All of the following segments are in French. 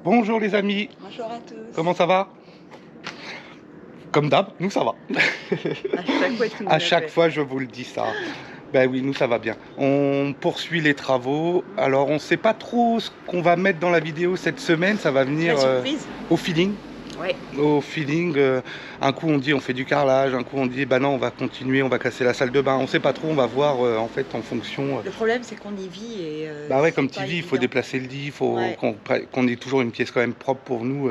Bonjour les amis. Bonjour à tous. Comment ça va? Comme d'hab, nous ça va. À chaque fois je vous le dis ça. Ben oui, nous ça va bien. On poursuit les travaux. Alors on sait pas trop ce qu'on va mettre dans la vidéo cette semaine. Ça va venir au feeling. Ouais. Au feeling. Un coup on dit on fait du carrelage, un coup on dit bah non on va continuer, on va casser la salle de bain. On sait pas trop, on va voir en fait en fonction. Le problème c'est qu'on y vit et bah ouais, comme tu vis, il faut déplacer le lit, il faut qu'on ait toujours une pièce quand même propre pour nous.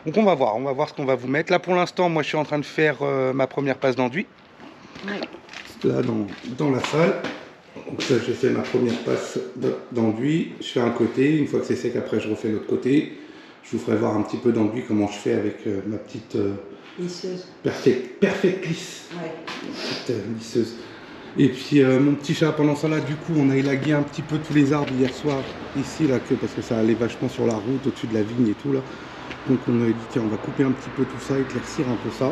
Donc on va voir ce qu'on va vous mettre. Là pour l'instant, moi je suis en train de faire ma première passe d'enduit. Ouais. Là dans la salle. Donc ça j'ai fait ma première passe d'enduit. Je fais un côté, une fois que c'est sec, après je refais l'autre côté. Je vous ferai voir un petit peu d'enduit comment je fais avec ma petite lisseuse. Perfect lisse. Ouais. Petite lisseuse. Et puis mon petit chat, pendant ça là, du coup on a élagué un petit peu tous les arbres hier soir ici là, parce que ça allait vachement sur la route, au-dessus de la vigne et tout là. Donc on a dit tiens on va couper un petit peu tout ça, éclaircir un peu ça.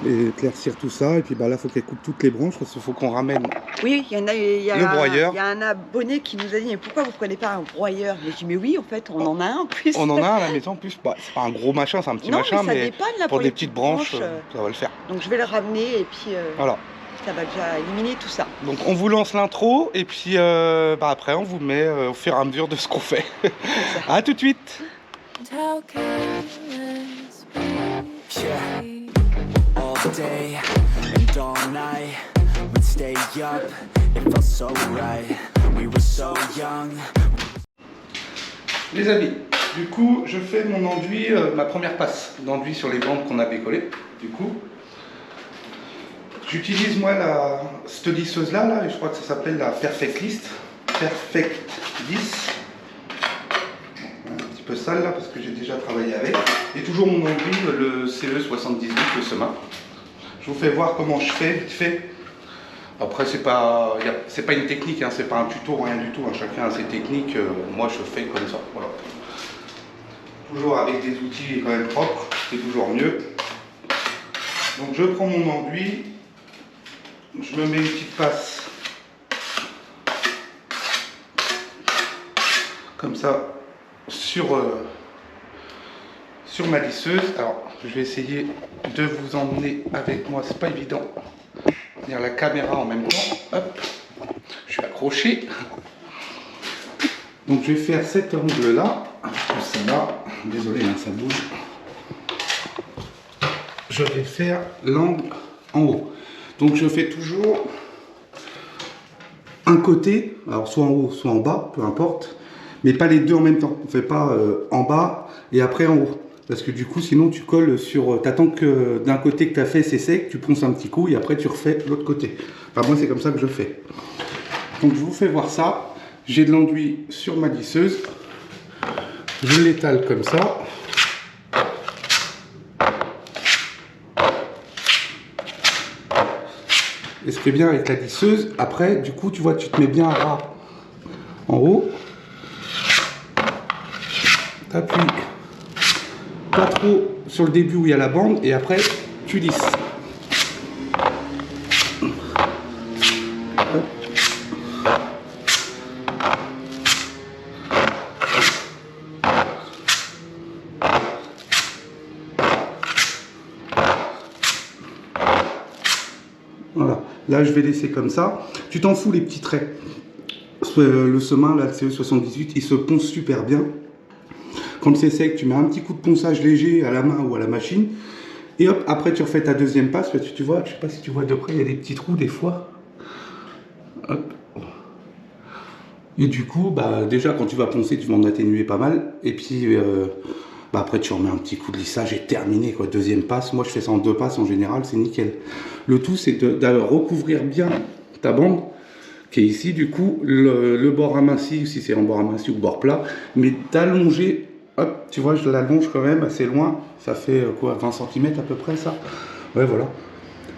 Et éclaircir tout ça, et puis bah là faut qu'elle coupe toutes les branches parce qu'il faut qu'on ramène. Oui, il y a le broyeur. Il y a un abonné qui nous a dit mais pourquoi vous prenez pas un broyeur? J'ai dit mais oui en fait on en a un en plus. On en a un à la maison en plus, bah, c'est pas un gros machin, c'est un petit machin, mais dépanne, là, pour des petites branches, ça va le faire. Donc je vais le ramener et puis voilà. Ça va déjà éliminer tout ça. Donc on vous lance l'intro et puis bah, après on vous met au fur et à mesure de ce qu'on fait. À tout de suite. All day and all night, we'd stay up, it felt so right, we were so young. Les amis, du coup je fais mon enduit, ma première passe d'enduit sur les bandes qu'on avait collées. Du coup j'utilise moi cette lisseuse là, je crois que ça s'appelle la Perfect List. Perfect List. Un petit peu sale là parce que j'ai déjà travaillé avec. Et toujours mon enduit, le CE78, le Sema. Je vous fais voir comment je fais vite fait. Après c'est pas une technique, hein, c'est pas un tuto, rien du tout. Hein. Chacun a ses techniques. Moi je fais comme ça. Voilà. Toujours avec des outils quand même propres, c'est toujours mieux. Donc je prends mon enduit. Je me mets une petite passe comme ça sur ma lisseuse. Alors je vais essayer de vous emmener avec moi, c'est pas évident. Il y a la caméra en même temps. Hop, je suis accroché. Donc je vais faire cet angle là. Ça va. Désolé, hein, ça bouge. Je vais faire l'angle en haut. Donc je fais toujours un côté, alors soit en haut, soit en bas, peu importe, mais pas les deux en même temps. On ne fait pas en bas et après en haut. Parce que du coup, sinon tu colles sur... T'attends que d'un côté que tu as fait, c'est sec, tu ponces un petit coup et après tu refais l'autre côté. Enfin moi c'est comme ça que je fais. Donc je vous fais voir ça. J'ai de l'enduit sur ma lisseuse. Je l'étale comme ça. Et ce qui est bien avec la lisseuse, après, du coup, tu vois, tu te mets bien à ras en haut. T'appuies pas trop sur le début où il y a la bande, et après, tu lisses. Voilà, là je vais laisser comme ça. Tu t'en fous les petits traits. Le semin, là, le CE78, il se ponce super bien. Quand c'est sec, tu mets un petit coup de ponçage léger à la main ou à la machine. Et hop, après tu refais ta deuxième passe. Tu vois, je sais pas si tu vois de près, il y a des petits trous des fois. Hop. Et du coup, bah, déjà quand tu vas poncer, tu vas en atténuer pas mal. Et puis bah, après tu remets un petit coup de lissage et terminé quoi. Deuxième passe, moi je fais ça en deux passes en général, c'est nickel. Le tout c'est de recouvrir bien ta bande qui est ici, du coup le bord aminci, si c'est en bord aminci ou bord plat, mais d'allonger, hop, tu vois je l'allonge quand même assez loin, ça fait quoi, 20 cm à peu près ça. Ouais voilà,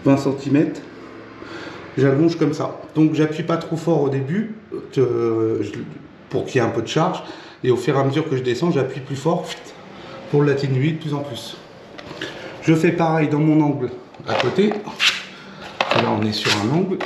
20 cm. J'allonge comme ça. Donc j'appuie pas trop fort au début pour qu'il y ait un peu de charge. Et au fur et à mesure que je descends, j'appuie plus fort pour l'atténuer de plus en plus. Je fais pareil dans mon angle à côté. Là on est sur un angle.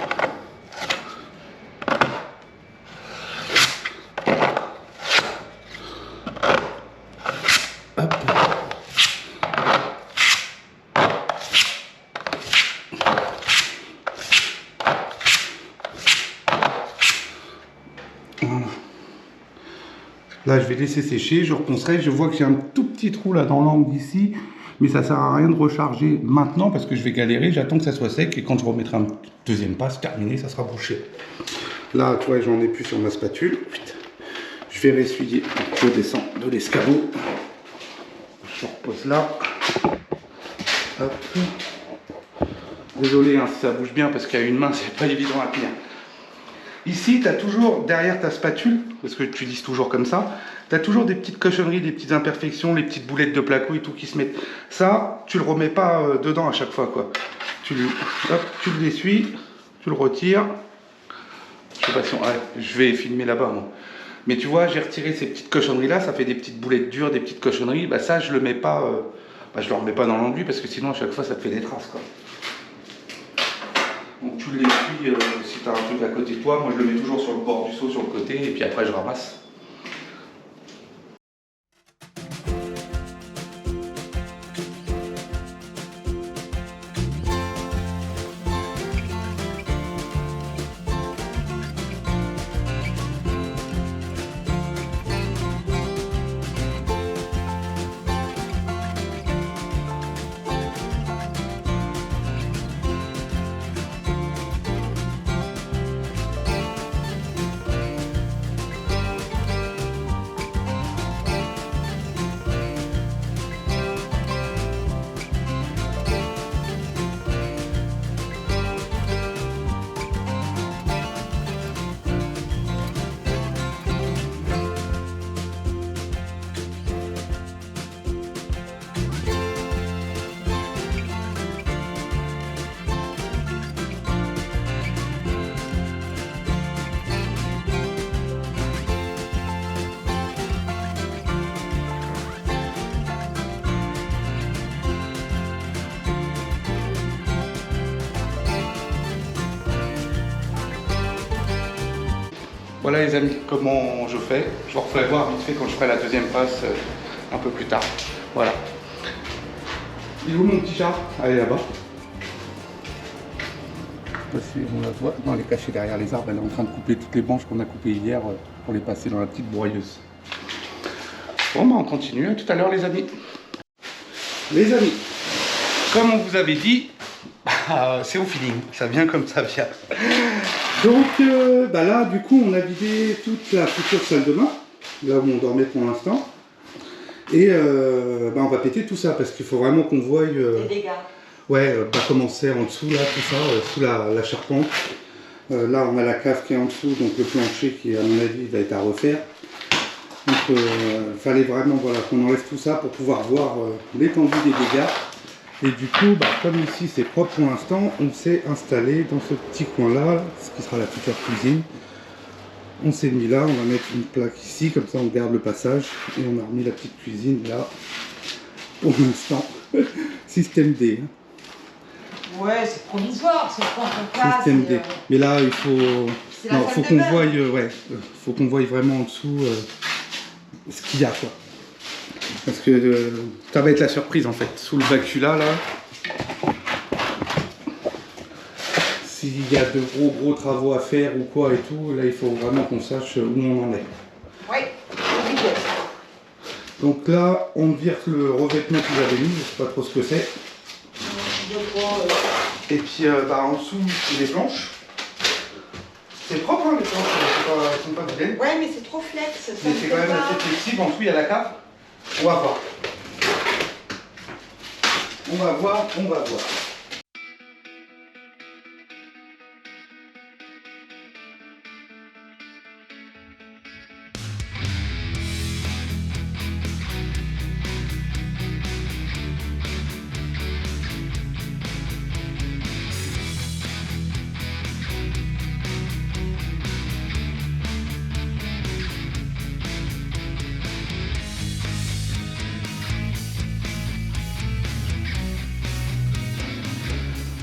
Là, je vais laisser sécher, je reponcerai. Je vois que j'ai un tout petit trou là dans l'angle d'ici, mais ça sert à rien de recharger maintenant parce que je vais galérer. J'attends que ça soit sec et quand je remettrai un deuxième passe, terminé, ça sera bouché. Là, tu vois, j'en ai plus sur ma spatule. Je vais ressuyer. Je descends de l'escabeau. Je repose là. Hop. Désolé hein, si ça bouge bien parce qu'à une main, c'est pas évident à tenir. Ici, tu as toujours, derrière ta spatule, parce que tu utilises toujours comme ça, tu as toujours des petites cochonneries, des petites imperfections, les petites boulettes de placo et tout qui se mettent. Ça, tu le remets pas dedans à chaque fois, quoi. Tu l'essuies, tu le retires. Je sais pas si on... ouais, je vais filmer là-bas, moi. Mais tu vois, j'ai retiré ces petites cochonneries-là, ça fait des petites boulettes dures, des petites cochonneries. Bah ça, je le mets pas, je le remets pas dans l'enduit parce que sinon, à chaque fois, ça te fait des traces, quoi. Donc tu l'essuies si tu as un truc à côté de toi. Moi je le mets toujours sur le bord du seau, sur le côté, et puis après je ramasse. Voilà les amis, comment je fais. Je vous referai voir vite fait quand je ferai la deuxième passe un peu plus tard. Voilà. Il est où mon petit chat? Allez là-bas. Si on la voit, non, elle est cachée derrière les arbres. Elle est en train de couper toutes les branches qu'on a coupées hier pour les passer dans la petite broyeuse. Bon, bah on continue. À tout à l'heure les amis. Les amis, comme on vous avait dit, c'est au feeling. Ça vient comme ça vient. Donc là, du coup, on a vidé toute la future salle de bain, là où on dormait pour l'instant. Et on va péter tout ça parce qu'il faut vraiment qu'on voie. Les dégâts. Ouais, comment c'est en dessous, là, tout ça, sous la charpente. Là, on a la cave qui est en dessous, donc le plancher qui, à mon avis, va être à refaire. Donc, il fallait vraiment qu'on enlève tout ça pour pouvoir voir l'étendue des dégâts. Et du coup, comme ici c'est propre pour l'instant, on s'est installé dans ce petit coin-là, ce qui sera la future cuisine. On s'est mis là, on va mettre une plaque ici, comme ça on garde le passage. Et on a remis la petite cuisine là, pour l'instant. Système D. Hein. Ouais, c'est provisoire, c'est quand on casse. Système D. Mais là, il faut qu'on voie, faut qu'on voie vraiment en dessous ce qu'il y a, quoi. Parce que ça va être la surprise en fait, sous le bacula là. S'il y a de gros travaux à faire ou quoi et tout, là il faut vraiment qu'on sache où on en est. Oui, donc là, on vire le revêtement que j'avais mis, je sais pas trop ce que c'est. Et puis en dessous, c'est les planches. C'est propre hein, les planches, elles sont pas vilaines. Ouais, mais c'est trop flex. Mais c'est quand même assez flexible, en dessous il y a la cave. On va voir. On va voir.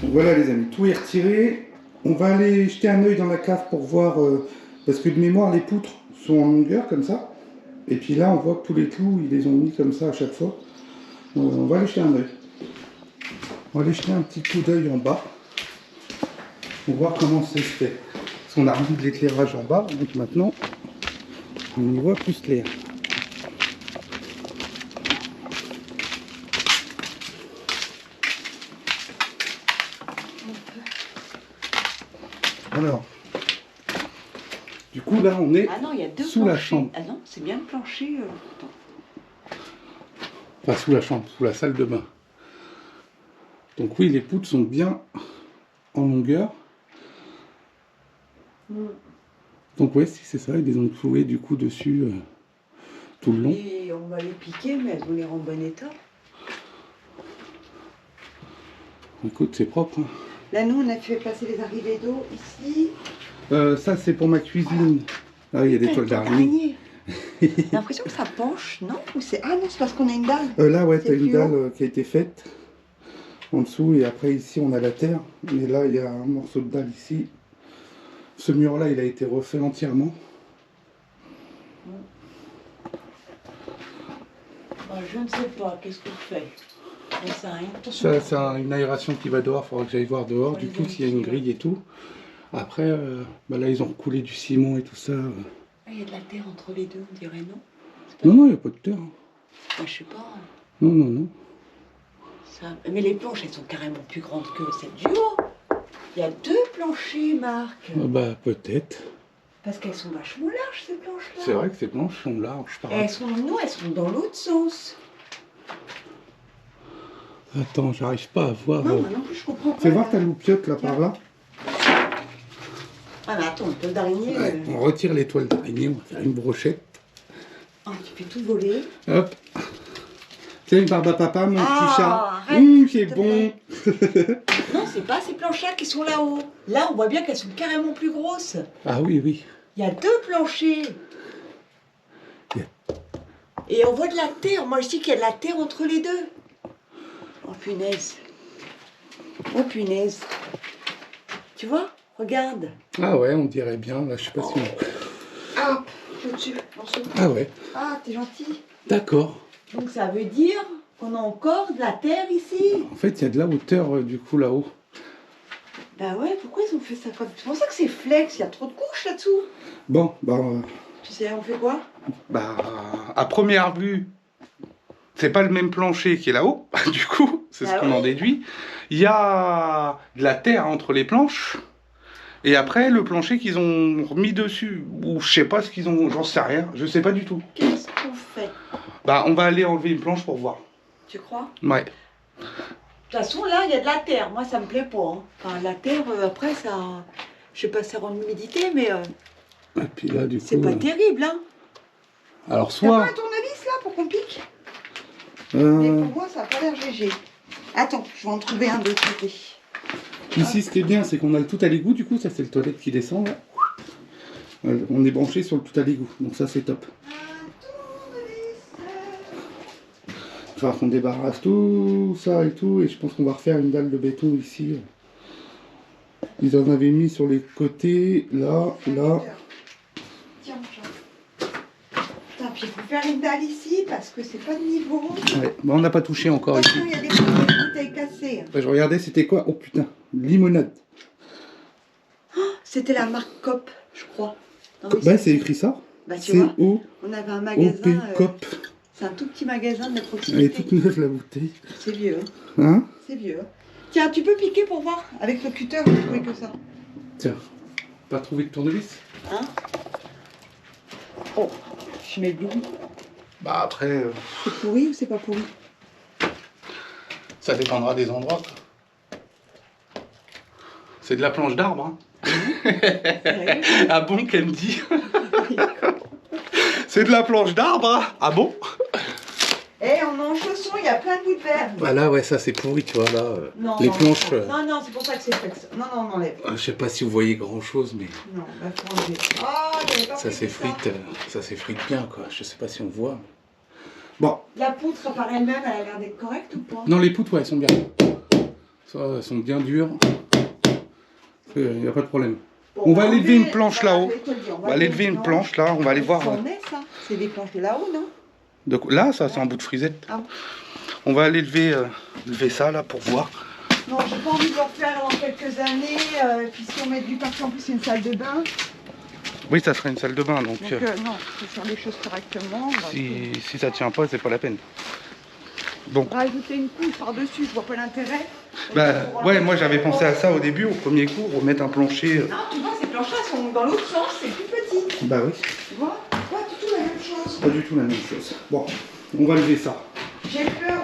Voilà les amis, tout est retiré. On va aller jeter un œil dans la cave pour voir, parce que de mémoire les poutres sont en longueur comme ça. Et puis là on voit que tous les clous ils les ont mis comme ça à chaque fois. On va aller jeter un œil. On va aller jeter un petit coup d'œil en bas pour voir comment ça se fait. Parce qu'on a remis de l'éclairage en bas, donc maintenant on y voit plus clair. Alors, du coup, là, on est Ah non, il y a deux sous la planchers. chambre. Ah non, c'est bien le plancher. Attends. Enfin, sous la chambre, sous la salle de bain. Donc oui, les poutres sont bien en longueur. Donc ouais, si c'est ça, ils les ont cloués du coup dessus tout le long. Et on va les piquer, mais elles vont les rendre en bon état. Écoute, c'est propre. Hein. Là, nous, on a fait passer les arrivées d'eau ici. Ça, c'est pour ma cuisine. Ah, il y a des toiles d'araignée. J'ai l'impression que ça penche, non? Ou c'est... Ah non, c'est parce qu'on a une dalle. Là, ouais, C'est t'as une plus dalle haut. qui a été faite en dessous. Et après, ici, on a la terre. Mais là, il y a un morceau de dalle ici. Ce mur-là, il a été refait entièrement. Je ne sais pas, qu'est-ce qu'on fait? On sait rien. Ça, c'est une aération qui va dehors. Il faudra que j'aille voir dehors. Du coup, s'il y a une grille et tout. Après, là, ils ont recoulé du ciment et tout ça. Ah, il y a de la terre entre les deux, on dirait, non? Non, non, il n'y a pas de terre. Moi, je sais pas. Non, non, non. Ça... Mais les planches, elles sont carrément plus grandes que celles du haut. Il y a deux planchers, Marc. Bah, peut-être. Parce qu'elles sont vachement larges, ces planches-là. C'est vrai que ces planches sont larges. Et elles sont, non, elles sont dans l'autre sens. Attends, j'arrive pas à voir. Non, moi non plus, je comprends pas. Fais voir là. ta loupiote là par là. Ah, mais attends, une toile d'araignée. Ouais, on retire les toiles d'araignée, on va faire une brochette. Ah, tu fais tout voler. Hop. Tiens, une barbe à papa, mon petit chat. Arrête, C'est s'il te bon. Non, c'est pas ces planches-là qui sont là-haut. Là, on voit bien qu'elles sont carrément plus grosses. Ah oui, oui. Il y a deux planchers. Et on voit de la terre. Moi, je dis qu'il y a de la terre entre les deux. Oh, punaise. Oh, punaise. Tu vois? Regarde. Ah ouais, on dirait bien. Là, je sais pas si on... Ah, au-dessus. En dessous. Ah ouais, Ah, t'es gentil. d'accord. Donc, ça veut dire qu'on a encore de la terre ici. En fait, il y a de la hauteur du coup là-haut. Bah ouais, pourquoi ils ont fait ça comme... C'est pour ça que c'est flex. Il y a trop de couches là-dessous. Bon, Tu sais, on fait quoi? à première vue, c'est pas le même plancher qui est là-haut. Du coup, c'est ce Ah qu'on en ouais. déduit. Il y a de la terre entre les planches. Et après, le plancher qu'ils ont remis dessus, ou je sais pas ce qu'ils ont, j'en sais rien, je sais pas du tout. Qu'est-ce qu'on fait? On va aller enlever une planche pour voir. Tu crois? Ouais. De toute façon, là, il y a de la terre. Moi, ça me plaît pas. Hein. Enfin, la terre, après, ça... Je sais pas si ça rend l'humidité, mais Et puis là, du c'est coup... pas terrible, hein. Alors, T'as pas soit... un tournevis, là, pour qu'on pique? Mais euh, pour moi, ça a pas l'air GG. Attends, je vais en trouver un de l'autre côté. ici, ce qui est bien, c'est qu'on a le tout à l'égout. Du coup, ça, c'est le toilette qui descend, là. On est branché sur le tout à l'égout. Donc ça, c'est top. Il va falloir qu'on débarrasse tout ça et tout. Et je pense qu'on va refaire une dalle de béton ici. Ils en avaient mis sur les côtés, là, là. Tiens, Jean. Putain, puis il faut faire une dalle ici, parce que c'est pas de niveau. Ouais. Bon, on n'a pas touché encore ici. Attention, il y a des bouteilles cassées. Ouais, je regardais, c'était quoi? Oh putain, limonade. C'était la marque Cop, je crois. Non, mais Bah, c'est écrit ça. Bah, tu vois, C-O-O-P, on avait un magasin. Cop. C'est un tout petit magasin de la Elle est proximité. toute neuve, la bouteille. C'est vieux. Hein? C'est vieux. Tiens, tu peux piquer pour voir. Avec le cutter, j'ai trouvé que ça. Tiens, pas trouvé de tournevis? Hein? Oh, je mets le loup. Bah après, C'est pourri ou c'est pas pourri? ça dépendra des endroits. C'est de la planche d'arbre, hein. Sérieux? Ah bon, qu'elle me dit? C'est de la planche d'arbre, hein. Ah bon? Eh, on est en chaussons, il y a plein de bouts de verre. Bah là, ouais, ça c'est pourri, tu vois, là. Non, les non, planches, Non, non, c'est pour ça que c'est flex. Non, non, on enlève. je sais pas si vous voyez grand chose, mais Non, bah, faut enlever. Ah, j'avais pas ça prévu s'effrite, ça s'effrite bien, quoi. Je sais pas si on voit. Bon, La poutre par elle-même, elle a l'air d'être correcte ou pas? non, les poutres, ouais, elles sont bien. Ça, elles sont bien dures. Il n'y a pas de problème. Bon, On va aller lever une enlever- planche voilà, là-haut. je vais te le dire, On va aller lever une planche là, on va aller voir. Ça en est, ça? C'est des planches de là-haut, non? Là, ça, c'est un bout de frisette. Ah bon. On va aller lever ça là pour voir. Non, j'ai pas envie de le refaire dans quelques années. Puis si on met du parquet, en plus c'est une salle de bain. Oui, ça serait une salle de bain, donc Donc non, faut faire les choses correctement. On va si ça tient pas, c'est pas la peine. Bon, rajouter une couche par-dessus, je vois pas l'intérêt. Bah ouais, moi j'avais pensé à ça au début, au premier coup, remettre un plancher. Non, tu vois, ces planchers sont dans l'autre sens, c'est plus petit. Bah oui. Tu vois, pas du tout la même chose. Pas du tout la même chose. Bon, on va lever ça. J'ai peur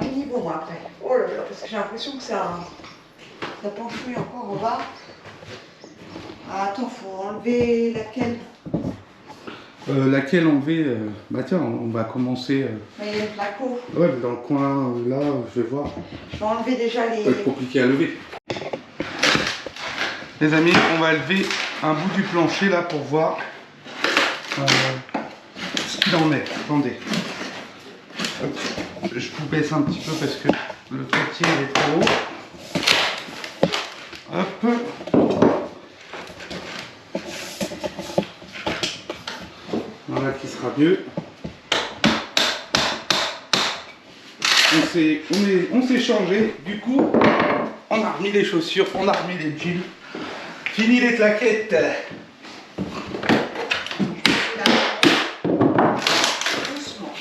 du niveau, moi, après. Oh là là, parce que j'ai l'impression que ça penche plus encore en bas. Ah, attends, faut enlever laquelle? Laquelle enlever bah tiens, on va commencer. Mais la peau. Ouais, dans le coin là, je vais voir. Je vais enlever déjà les. Ça va être compliqué à lever. Les amis, on va lever un bout du plancher là pour voir ce qu'il en est. Attendez. Hop. Je vous baisse un petit peu parce que le trottier est trop haut. Hop. Voilà qui sera mieux. On s'est changé. Du coup, on a remis les chaussures, on a remis les jeans. Fini les claquettes. Doucement.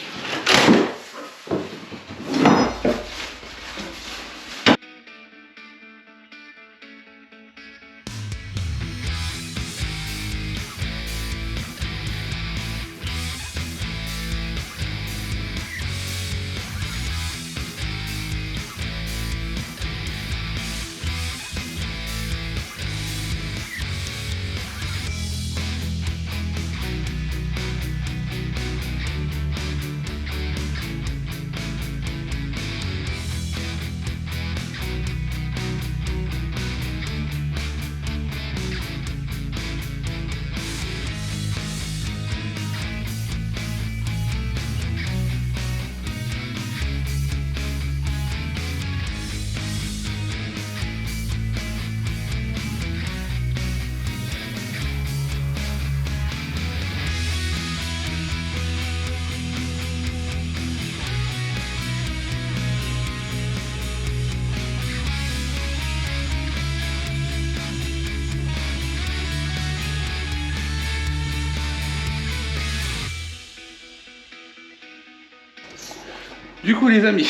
Du coup les amis,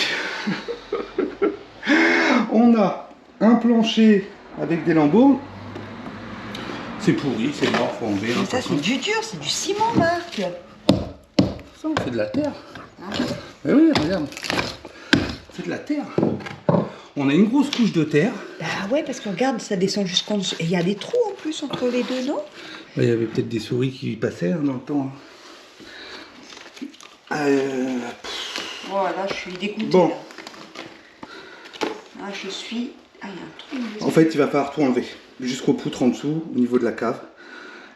on a un plancher avec des lambeaux. C'est pourri, c'est mort, faut enlever. Mais ça, c'est du dur, c'est du ciment, Marc. Ça, on fait de la terre. Eh oui, regarde. C'est de la terre. On a une grosse couche de terre. Bah ouais, parce que regarde, ça descend jusqu'en dessous. Et il y a des trous en plus entre les deux, non? Il y avait peut-être des souris qui passaient hein, dans le temps. Voilà, je suis dégoûtée. Bon. Là. Ah, je suis. Ah, il y a un trou. En fait, il va falloir tout enlever. Jusqu'aux poutres en dessous, au niveau de la cave.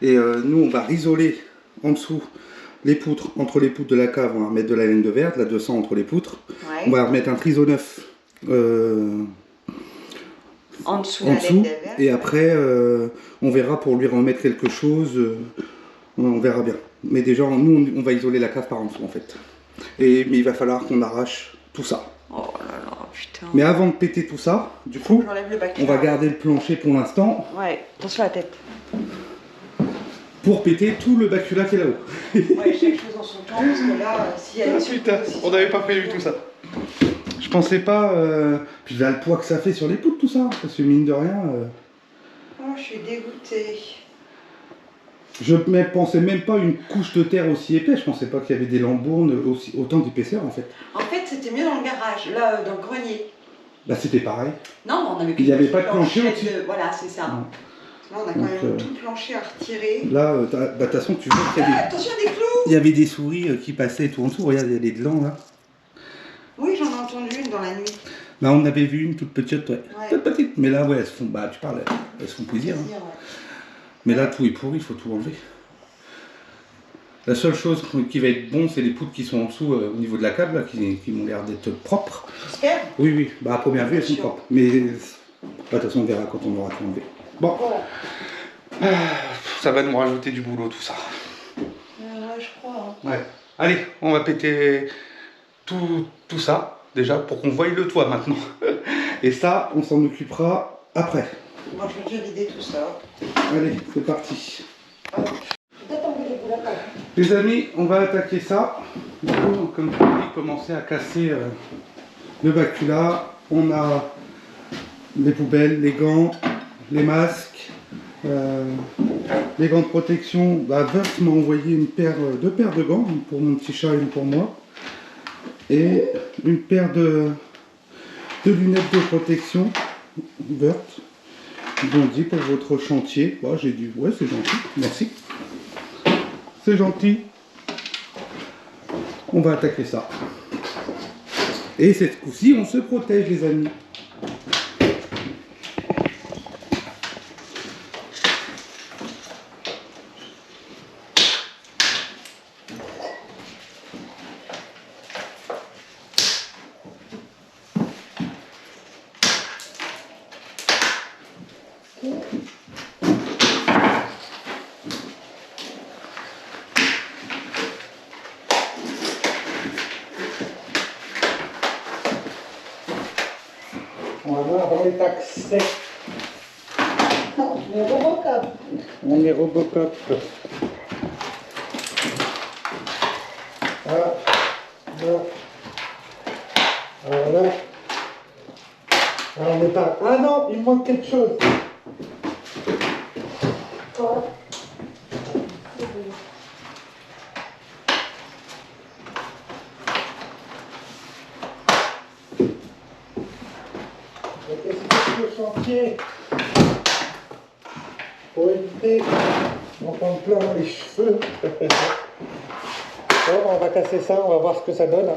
Et nous, on va risoler en dessous les poutres. Entre les poutres de la cave, on va remettre de la laine de verre, de la 200 entre les poutres. Ouais. On va remettre un triseau neuf en dessous, en dessous. Et après, on verra pour lui remettre quelque chose. On verra bien. Mais déjà, nous, on va isoler la cave par en dessous, en fait. Mais il va falloir qu'on arrache tout ça. Oh là là, putain. Mais avant de péter tout ça, du coup, on va garder le plancher pour l'instant. Ouais, attention à la tête. Pour péter tout le bacula qui est là-haut. Ouais, chaque chose en son temps, parce que là, si elle est putain, on n'avait pas prévu tout ça. Je pensais pas. Puis là, le poids que ça fait sur les poutres, tout ça. Parce que mine de rien. Oh, je suis dégoûtée. Je ne pensais même pas une couche de terre aussi épaisse. Je pensais pas qu'il y avait des lambournes autant d'épaisseur en fait. En fait, c'était mieux dans le garage, là, dans le grenier. Bah, c'était pareil. Non, mais on avait. Il n'y avait pas de plancher au-dessus. Voilà, c'est ça. Non. Là, on a quand même tout le plancher à retirer. Là, de toute façon, tu vois qu'il y avait. Attention à des clous! Il y avait des souris qui passaient tout en dessous. Regarde, il y a des glands là. Oui, j'en ai entendu une dans la nuit. Bah, on avait vu une toute petite, ouais. Ouais. Toute petite. Mais là, ouais, elles se font. Bah, tu parles, elles se font plaisir. Hein. Ouais. Mais là, tout est pourri, il faut tout enlever. La seule chose qui va être bon, c'est les poutres qui sont en dessous au niveau de la cave, là, qui m'ont l'air d'être propres. J'espère. Oui, oui. Bah, à première vue, elles sont propres. Mais bah, de toute façon, on verra quand on aura tout enlevé. Bon. Ça va nous rajouter du boulot, tout ça. Ouais, je crois. Hein. Ouais. Allez, on va péter tout ça, déjà, pour qu'on voie le toit maintenant. Et ça, on s'en occupera après. Moi, je vais déjà vider tout ça. Allez, c'est parti. Peut-être enlever les boules à part. Les amis, on va attaquer ça. Du coup, comme tu dis, commencer à casser le bacula. On a les poubelles, les gants, les masques, les gants de protection. Bah, Wurth m'a envoyé deux paires de gants, une pour mon petit chat et une pour moi. Et une paire de lunettes de protection Wurth. Ils ont dit pour votre chantier. Bah, j'ai dit ouais, c'est gentil, merci. C'est gentil. On va attaquer ça. Et cette coup-ci, on se protège, les amis. On va voir dans les accès. Non, les Robocop. On est Robocop. Voilà. Voilà. Alors on n'est pas... Ah non, il me manque quelque chose. Quoi? Le chantier pour éviter d'en prendre plein les cheveux. Bon, on va casser ça, on va voir ce que ça donne.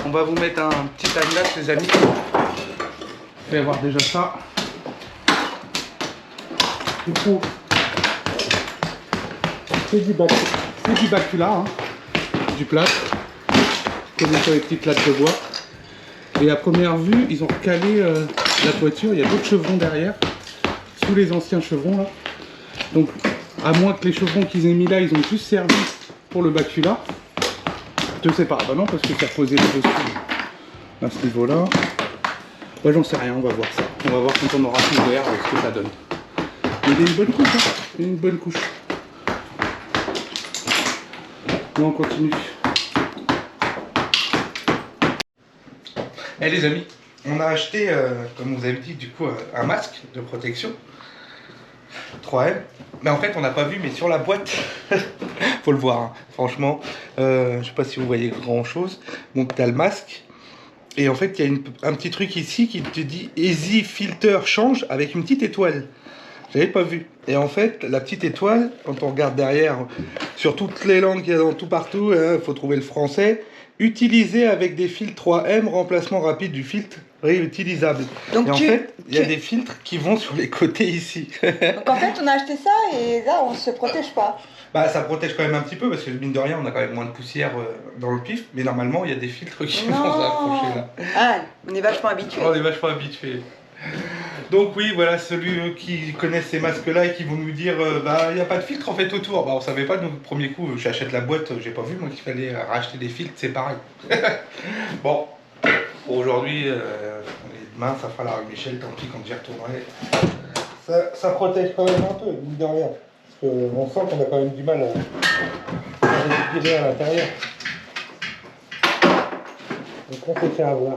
On va vous mettre un petit timelapse, les amis. Je vais voir déjà ça. Du coup, c'est du bacula, hein, du plâtre, comme sur les petites plates de bois. Et à première vue, ils ont recalé la toiture. Il y a d'autres chevrons derrière, sous les anciens chevrons là. Donc, à moins que les chevrons qu'ils aient mis là, ils ont plus servi pour le bacula. Je sais pas, bah non, parce que c'est reposé dessus à ce niveau-là. Bah j'en sais rien, on va voir ça. On va voir quand on aura plus d'air ce que ça donne. Il y a une bonne couche, hein. Il y a une bonne couche. Là on continue. Eh les amis, on a acheté, comme vous avez dit, du coup, un masque de protection 3M. Mais en fait, on n'a pas vu, mais sur la boîte, faut le voir, hein. Franchement, je sais pas si vous voyez grand chose. Donc, tu as le masque. Et en fait, il y a un petit truc ici qui te dit Easy Filter Change avec une petite étoile. J'avais pas vu. Et en fait, la petite étoile, quand on regarde derrière, sur toutes les langues qu'il y a dans tout partout, il faut trouver le français. Utilisé avec des filtres 3M, remplacement rapide du filtre Réutilisable. Donc et en tu- fait, il y a tu- des filtres qui vont sur les côtés ici. Donc en fait, on a acheté ça et là, on se protège pas. Bah, ça protège quand même un petit peu parce que mine de rien, on a quand même moins de poussière dans le pif. Mais normalement, il y a des filtres qui vont s'accrocher là. Ah, on est vachement habitués. On est vachement habitués. Donc oui, voilà, celui qui connaissent ces masques-là et qui vont nous dire bah il n'y a pas de filtre en fait autour. Bah on savait pas, nous, le premier coup, j'achète la boîte, j'ai pas vu moi qu'il fallait racheter des filtres, c'est pareil. Bon, pour aujourd'hui, demain ça fera la rue Michel, tant pis quand j'y retournerai. Ça protège quand même un peu, mine de rien. Parce qu'on sent qu'on a quand même du mal à respirer à l'intérieur. Donc on s'est fait avoir.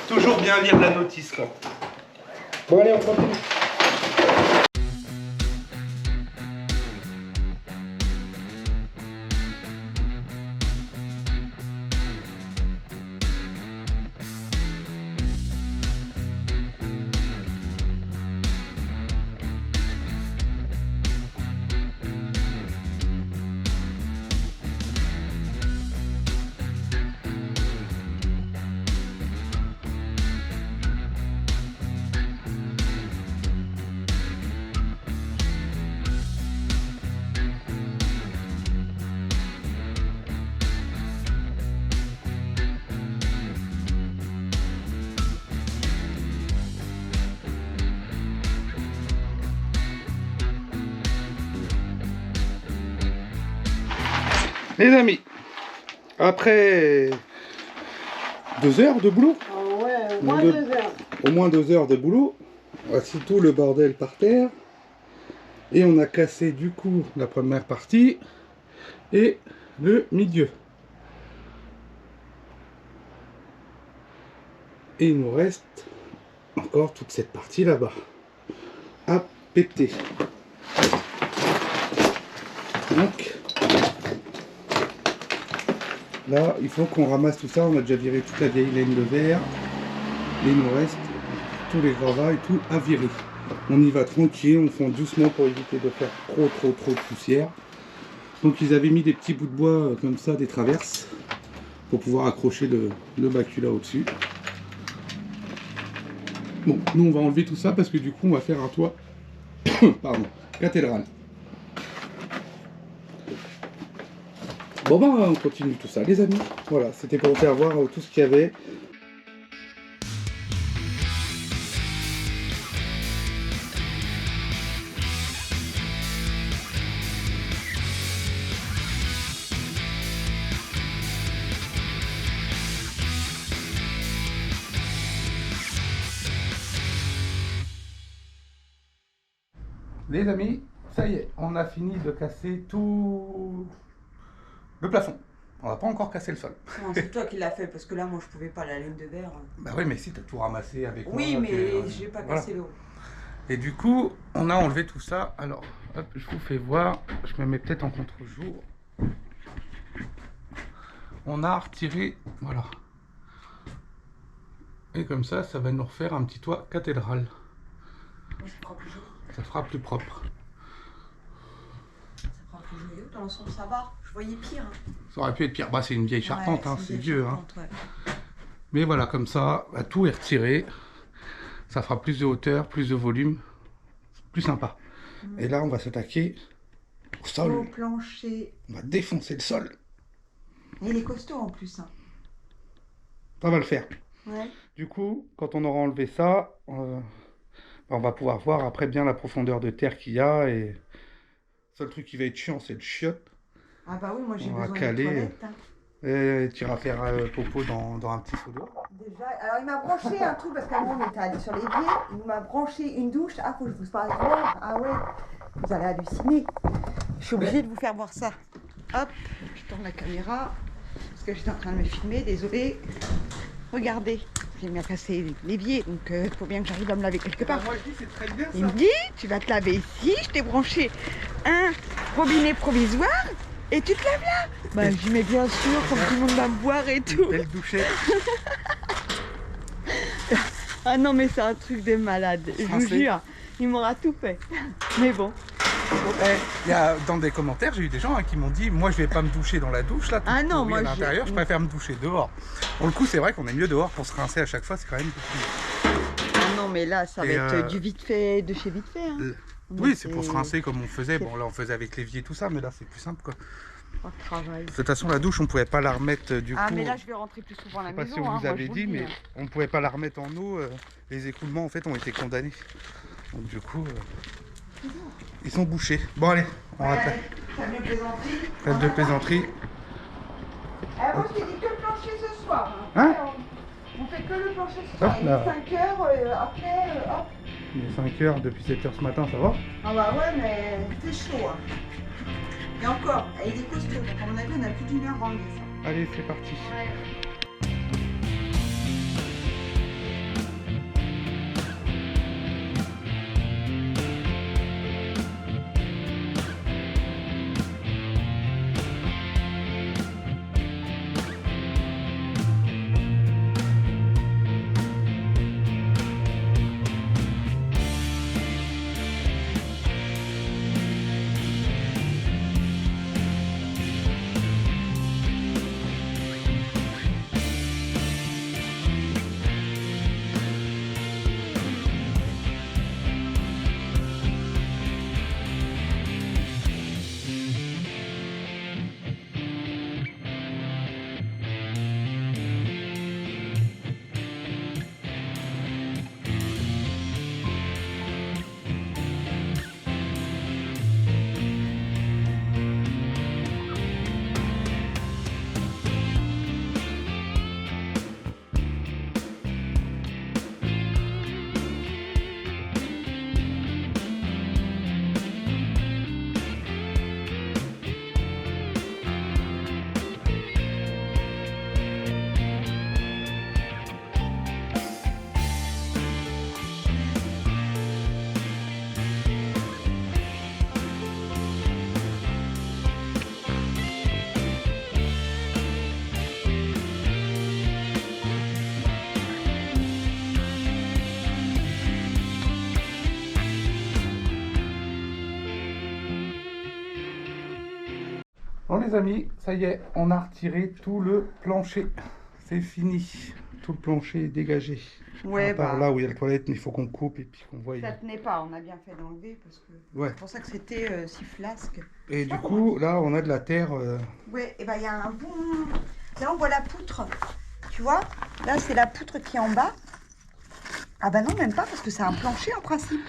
Toujours bien lire la notice quoi. Bon allez, on continue. Les amis, après 2 heures de boulot, Ouais, moins de- 2 heures. au moins 2 heures de boulot, voici tout le bordel par terre. Et on a cassé du coup la première partie et le milieu. Et il nous reste encore toute cette partie là-bas à péter. Donc là, il faut qu'on ramasse tout ça. On a déjà viré toute la vieille laine de verre. Et il nous reste tous les gravats et tout à virer. On y va tranquille, on fond doucement pour éviter de faire trop de poussière. Donc ils avaient mis des petits bouts de bois comme ça, des traverses, pour pouvoir accrocher le bacula au-dessus. Bon, nous on va enlever tout ça parce que du coup on va faire un toit pardon, cathédrale. Bon bah on continue tout ça les amis. Voilà, c'était pour vous faire voir tout ce qu'il y avait. Les amis, ça y est, on a fini de casser tout le plafond. On va pas encore casser le sol. Non, c'est toi qui l'as fait parce que là, moi, je pouvais pas la laine de verre. Bah oui, mais si, t'as tout ramassé avec moi. Oui, mais j'ai pas voilà. cassé l'eau. Et du coup, on a enlevé tout ça. Alors, hop, je vous fais voir. Je me mets peut-être en contre-jour. On a retiré, voilà. Et comme ça, ça va nous refaire un petit toit cathédrale. Moi, ça fera plus joli. Ça fera plus propre. Ça fera plus joyeux. Dans l'ensemble, ça va. Je voyais pire. Hein. Ça aurait pu être pire. Bah, c'est une vieille charpente, Ouais, hein, une c'est vieille vieux. charpente, Hein. ouais. Mais voilà, comme ça, bah, tout est retiré. Ça fera plus de hauteur, plus de volume. Plus sympa. Et là, on va s'attaquer au sol. Au plancher. On va défoncer le sol. Et il est costaud en plus. Hein. Ça va le faire. Ouais. Du coup, quand on aura enlevé ça, on va pouvoir voir après bien la profondeur de terre qu'il y a. Et le seul truc qui va être chiant, c'est le chiotte. Ah bah oui, moi j'ai On va besoin caler. de toilettes. Hein. Et tu iras faire popo dans un petit seau d'eau. Déjà, alors il m'a branché un truc parce qu'avant on était allé sur l'évier. Il m'a branché une douche. Ah, faut que je vous parle voir. Ah ouais, vous allez halluciner. Je suis obligée de vous faire voir ça. Hop, je tourne la caméra parce que j'étais en train de me filmer. Désolée. Regardez, j'ai bien cassé l'évier, donc il faut bien que j'arrive à me laver quelque part. Moi je dis, c'est très bien Il me dit, tu vas te laver ici, je t'ai branché un robinet provisoire et tu te laves là. Bah j'y mets bien sûr, comme tout le monde va me voir et tout. Belle douchette. Ah non mais c'est un truc de malade, je vous Français. jure, il m'aura tout fait. Mais bon, Il y a, dans des commentaires, j'ai eu des gens qui m'ont dit, moi je vais pas me doucher dans la douche là, tout Ah non, pourri moi, à l'intérieur, je préfère me doucher dehors. Pour le coup, c'est vrai qu'on est mieux dehors pour se rincer à chaque fois, c'est quand même beaucoup mieux. Ah non, mais là, ça va Et, être du vite fait, de chez vite fait. Hein. Oui, c'est pour se rincer comme on faisait. Bon, là on faisait avec l'évier et tout ça, mais là c'est plus simple quoi. Pas de travail. De toute façon, la douche, on pouvait pas la remettre du coup. Ah, mais là, je vais rentrer plus souvent à la Je sais pas maison. si on hein, vous moi, avait je vous dit, le dis, mais hein. on pouvait pas la remettre en eau. Les écoulements en fait ont été condamnés. Donc du coup, ils sont bouchés. Bon allez, on rate T'as mieux plaisanterie. la de plaisanterie. Moi, je t'ai dit que le plancher ce soir. Hein? On fait que le plancher ce soir. Hop Il est là. 5 heures, après, hop. Il est 5 heures depuis 7 heures ce matin, ça va? Ah bah ouais, mais c'est chaud. Hein. Et encore, il est costaud. Donc, à mon avis, on a plus d'une heure à enlever ça. Allez, c'est parti. Bon les amis, ça y est, on a retiré tout le plancher. C'est fini. Tout le plancher est dégagé. Ouais, à part bah. là où il y a la toilette, mais il faut qu'on coupe et puis qu'on voie. Ça tenait pas, on a bien fait d'enlever parce que Ouais. c'est pour ça que c'était si flasque. Et du coup, là, on a de la terre. Ouais, et ben il y a un bon. Là on voit la poutre. Tu vois? Là c'est la poutre qui est en bas. Ah bah non, même pas parce que c'est un plancher en principe.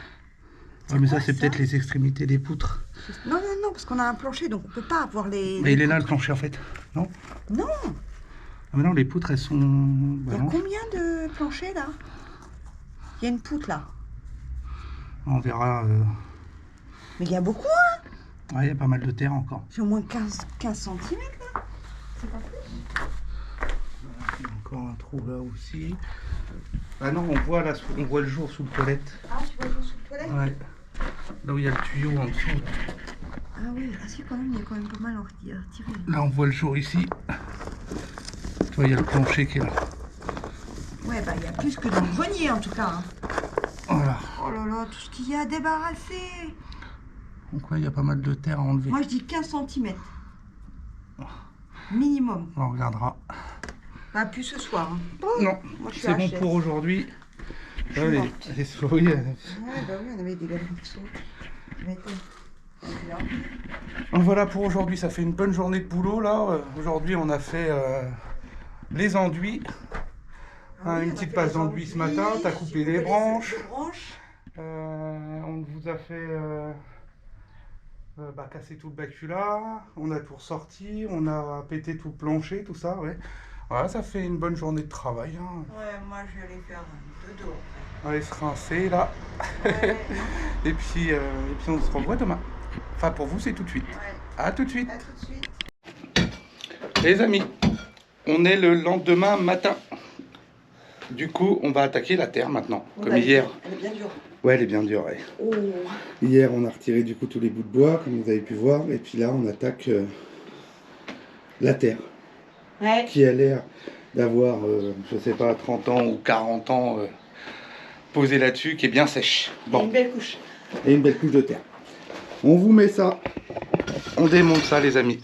Ah, mais ça, quoi, c'est ça peut-être les extrémités des poutres. Non, non, non, parce qu'on a un plancher donc on peut pas avoir les. Mais il est là le plancher en fait, non? Non, Ah, mais non, les poutres elles sont. il Bah, y a non. combien de planchers là? Il y a une poutre là. On verra. Mais il y a beaucoup, hein? Ouais, il y a pas mal de terre encore. C'est au moins 15 cm là. C'est pas plus. Il y a encore un trou là aussi. Ah non, on voit, là, on voit le jour sous le toilette. Ah, tu vois, sous le toilette? Ouais. Là où il y a le tuyau en dessous. Ah oui, ah si, quand même, il y a quand même pas mal à retirer. Là, on voit le jour ici. Tu vois, il y a le plancher qui est là. Ouais, bah il y a plus que dans le grenier en tout cas. Hein. Voilà. Oh là là, tout ce qu'il y a à débarrasser. Donc, ouais, il y a pas mal de terre à enlever. Moi je dis 15 cm. Minimum. On regardera. Pas plus ce soir. Hein. Non, Moi je suis c'est bon HS. pour aujourd'hui. Je suis Ouais, morte. les souris. Ouais, bah oui, on avait des galeries de sauts. Voilà pour aujourd'hui, ça fait une bonne journée de boulot là. Aujourd'hui on a fait les enduits. Ah oui, Une on a petite fait passe les d'enduit ce enduits, matin, t'as j'ai coupé les coupé branches. les branches. On vous a fait casser tout le bacula, on a tout ressorti, on a pété tout le plancher, tout ça, ouais. Voilà, ça fait une bonne journée de travail. Hein. Ouais, moi je vais aller faire dodo. On va aller se rincer là. Ouais, et puis on se revoit demain. Enfin pour vous c'est tout de suite. ouais. À tout de suite. À tout de suite. Les amis, on est le lendemain matin. Du coup, on va attaquer la terre maintenant, comme hier. Elle est bien dure. Ouais, elle est bien dure, ouais. Oh. Hier, on a retiré du coup tous les bouts de bois, comme vous avez pu voir. Et puis là, on attaque la terre, Ouais. qui a l'air d'avoir, je sais pas, 30 ans ou 40 ans posée là-dessus, qui est bien sèche. Une Bon, belle couche. et une belle couche de terre. On vous met ça. On démonte ça les amis.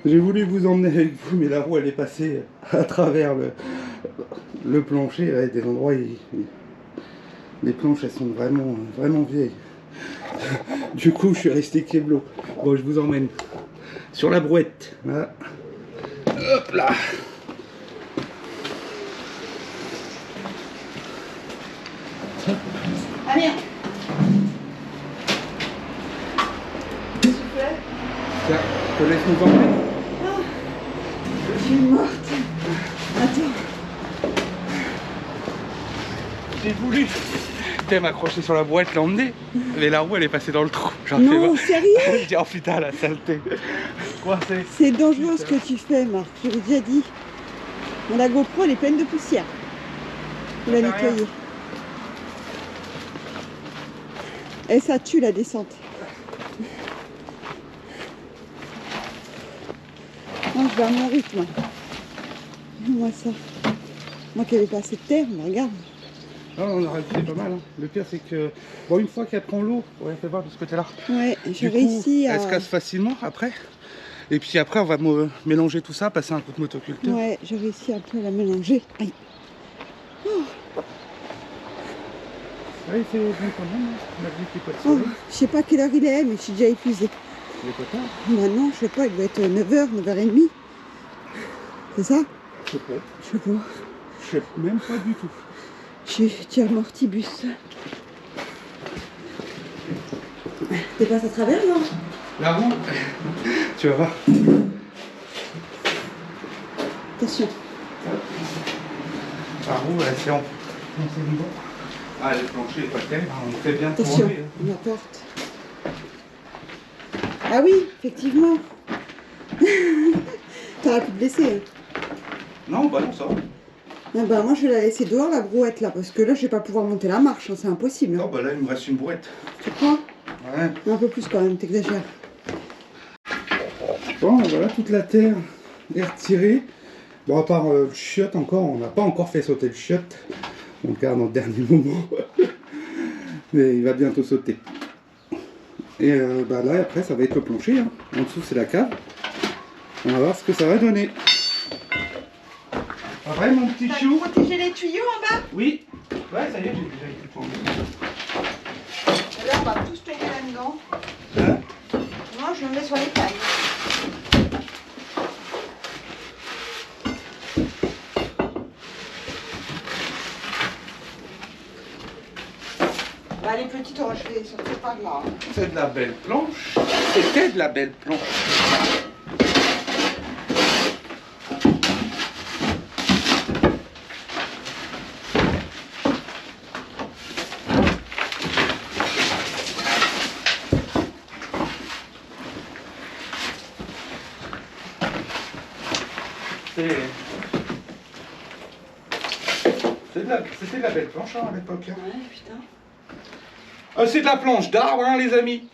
J'ai voulu vous emmener avec vous, mais la roue elle est passée à travers le plancher. Ouais, des endroits, les planches elles sont vraiment vieilles. Du coup, je suis resté keblo. Bon, je vous emmène sur la brouette. Voilà. Hop là. Ah merde. Tiens, je te laisse nous emmener. Je suis morte. Attends. J'ai voulu m'accrocher sur la brouette, l'emmener, mais la roue elle est passée dans le trou. Genre, Non, sérieux? Je dis oh putain la saleté. Quoi c'est? C'est dangereux ce que tu fais, Marc. Je l'ai déjà dit. La GoPro elle est pleine de poussière. Faut la nettoyer. Et ça tue la descente. Moi je vais à mon rythme. Moi ça. Moi qui n'avais pas assez de terre, mais regarde. Ah, on a réussi pas mal. Hein. Le pire c'est que bon, une fois qu'elle prend l'eau, ouais, fais voir de ce côté-là. Ouais, j'ai Du coup, réussi à. elle se casse facilement après. Et puis après on va mélanger tout ça, passer un coup de motoculteur. Ouais, j'ai réussi un peu à la mélanger. Aïe. Oui, c'est bon quand même. Malgré qu'il n'y ait pas de Oh, soleil. je sais pas quelle heure il est, mais je suis déjà épuisée. Il est pas tard. Maintenant, je sais pas, il doit être 9h, 9h30. C'est ça? Je sais pas. Je sais pas. Je sais même pas du tout. J'ai tiré mortibus. T'es passé à travers, non? La roue, tu vas voir. Attention. La roue, elle s'est enfoncée dedans. Ah, le plancher est pas terrible. On fait bien Attention, tourner. la porte. Ah oui, effectivement. T'aurais pu te blesser. Hein. Non, bah non, ça va. Ah bah, moi, je vais la laisser dehors, la brouette, là, parce que là, je vais pas pouvoir monter la marche. Hein, c'est impossible. Non, Hein. bah là, il me reste une brouette. Tu crois? Ouais. Un peu plus quand même, t'exagères. Bon, voilà, toute la terre est retirée. Bon, à part le chiotte encore, on n'a pas encore fait sauter le chiotte. On le garde en dernier moment. Mais il va bientôt sauter. Et bah là, après, ça va être le plancher. Hein. En dessous, c'est la cave. On va voir ce que ça va donner. Après, mon petit chou. Protéger les tuyaux en bas? Oui. Ouais, ça y est, j'ai déjà été tourné. Là, on va tous tomber là-dedans. Hein? Moi, je me mets sur les tailles. Bah, les petites, je vais sortir par là. C'est de la belle planche. C'était de la belle planche. C'était de la belle planche hein, à l'époque. Hein. Ouais, putain. C'est de la planche d'arbre, hein, les amis.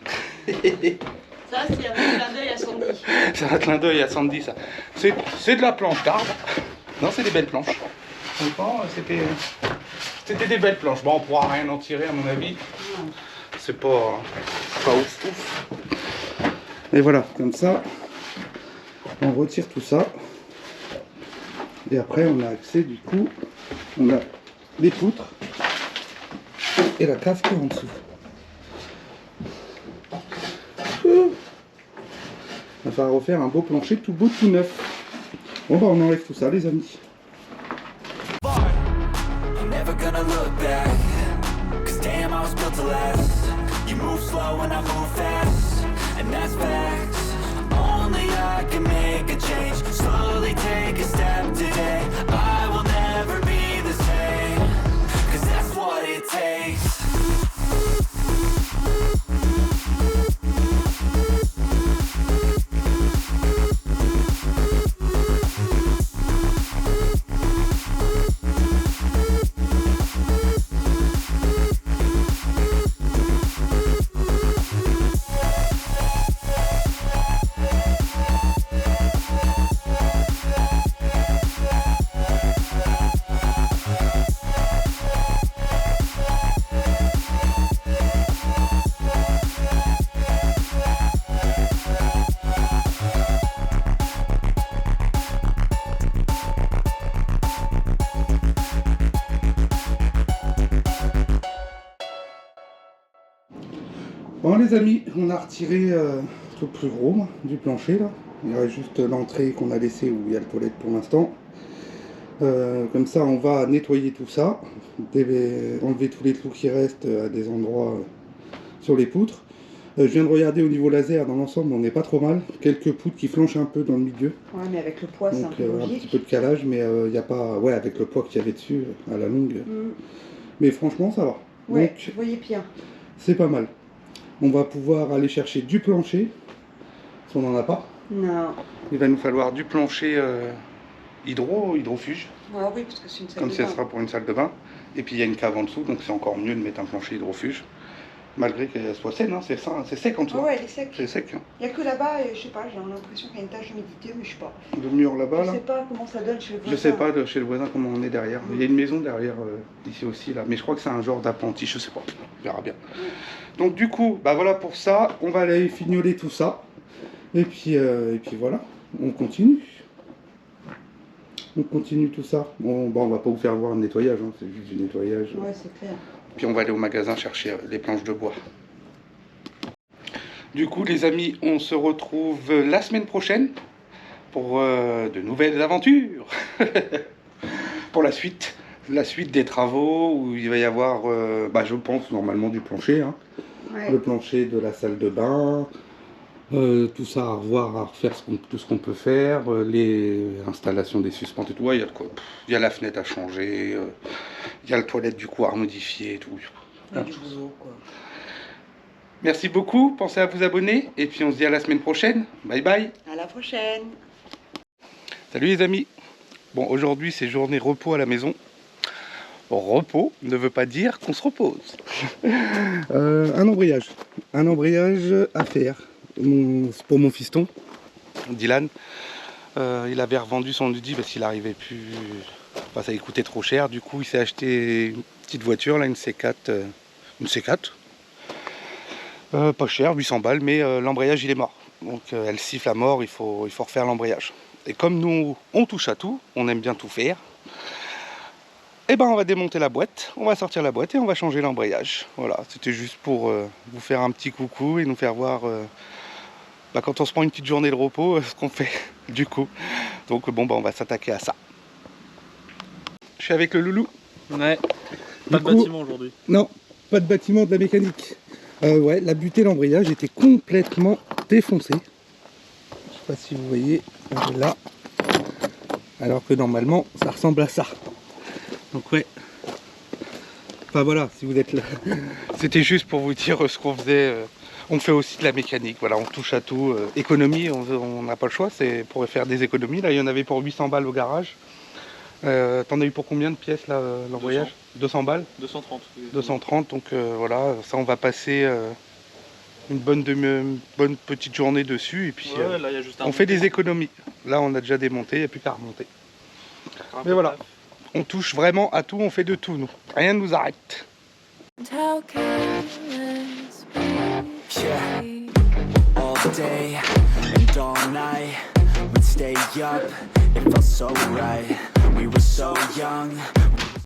Ça, c'est un clin d'œil à Sandy. C'est un clin d'œil à Sandy, ça. C'est de la planche d'arbre. Non, c'est des belles planches. Franchement, c'était des belles planches. Bon, on pourra rien en tirer, à mon avis. C'est pas ouf, ouf. Et voilà, comme ça, on retire tout ça. Et après, on a accès, du coup, on a les poutres et la cave qui est en dessous. On va refaire un beau plancher tout beau, tout neuf. Bon bah on enlève tout ça les amis. I'm never gonna look back, 'cause damn I was built to last. You move slow and I move fast, and that's facts. Only I can make a change, slowly take a step today. I will never be the same, 'cause that's what it takes. Bon les amis, on a retiré tout le plus gros du plancher là. Il reste juste l'entrée qu'on a laissée où il y a le toilette pour l'instant. Comme ça on va nettoyer tout ça, enlever tous les clous qui restent à des endroits sur les poutres. Je viens de regarder au niveau laser, dans l'ensemble on n'est pas trop mal. Quelques poutres qui flanchent un peu dans le milieu. Ouais, mais avec le poids, c'est un Donc peu un logique. petit peu de calage, mais il n'y a pas... Ouais, avec le poids qu'il y avait dessus, à la longue. Mais franchement ça va. Ouais, Donc, vous voyez pire. c'est pas mal. On va pouvoir aller chercher du plancher, si on n'en a pas. Non. Il va nous falloir du plancher hydrofuge, Ah oui, parce que c'est une salle comme de ça bain. sera pour une salle de bain. Et puis il y a une cave en dessous, donc c'est encore mieux de mettre un plancher hydrofuge. Malgré qu'elle soit saine, hein, c'est sec en dessous. Ah ouais, elle est sec. C'est sec. Hein. Il n'y a que là-bas, je sais pas, j'ai l'impression qu'il y a une tache d'humidité, mais je sais pas. Le mur là-bas, Je là. sais pas comment ça donne chez le voisin. Je sais pas chez le voisin comment on est derrière. Il y a une maison derrière, ici aussi, là. Mais je crois que c'est un genre d'apprenti, je sais pas. On verra bien. Donc du coup, bah voilà pour ça. On va aller fignoler tout ça. Et puis voilà, on continue. On continue tout ça. Bon, on va pas vous faire voir le nettoyage, hein, c'est juste du nettoyage. Ouais, c'est clair. Puis on va aller au magasin chercher les planches de bois. Du coup, les amis, on se retrouve la semaine prochaine pour de nouvelles aventures. Pour la suite des travaux où il va y avoir, je pense, normalement du plancher. Hein. Ouais. Le plancher de la salle de bain. Tout ça à revoir, à refaire tout ce qu'on peut faire, les installations des suspentes et tout. Ouais, il y a de quoi. Il y a la fenêtre à changer, il y a le toilette du coup à remodifier et tout. Il y a du boulot, quoi. Merci beaucoup, pensez à vous abonner et puis on se dit à la semaine prochaine. Bye bye. À la prochaine. Salut les amis. Bon, aujourd'hui c'est journée repos à la maison. Repos ne veut pas dire qu'on se repose. Un embrayage à faire. Pour mon fiston, Dylan. Il avait revendu son Audi parce qu'il n'arrivait plus. Enfin, ça lui coûtait trop cher. Du coup, il s'est acheté une petite voiture, là, une C4. Une C4. Pas cher, 800 balles, mais l'embrayage il est mort. Donc elle siffle à mort, il faut refaire l'embrayage. Et comme nous, on touche à tout, on aime bien tout faire, et ben on va démonter la boîte, on va sortir la boîte et on va changer l'embrayage. Voilà, c'était juste pour vous faire un petit coucou et nous faire voir quand on se prend une petite journée de repos, ce qu'on fait du coup. Donc bon, on va s'attaquer à ça. Je suis avec le loulou. Ouais, pas de bâtiment aujourd'hui. Non, pas de bâtiment, de la mécanique. Ouais, la butée, l'embrayage était complètement défoncé. Je sais pas si vous voyez, là. Alors que normalement, ça ressemble à ça. Donc ouais. Enfin voilà, si vous êtes là. C'était juste pour vous dire ce qu'on faisait. On fait aussi de la mécanique, voilà, on touche à tout. Économie, on n'a pas le choix, c'est pour faire des économies. Là, il y en avait pour 800 balles au garage. T'en as eu pour combien de pièces là, l'embrayage? 200 balles 230. 230, donc voilà, ça on va passer une bonne petite journée dessus et puis Ouais, là, il y a juste un on fait des économies. Là on a déjà démonté, il n'y a plus qu'à remonter. Mais voilà, on touche vraiment à tout, on fait de tout nous. Rien ne nous arrête. Yeah, all day and all night, we'd stay up, it felt so right. We were so young,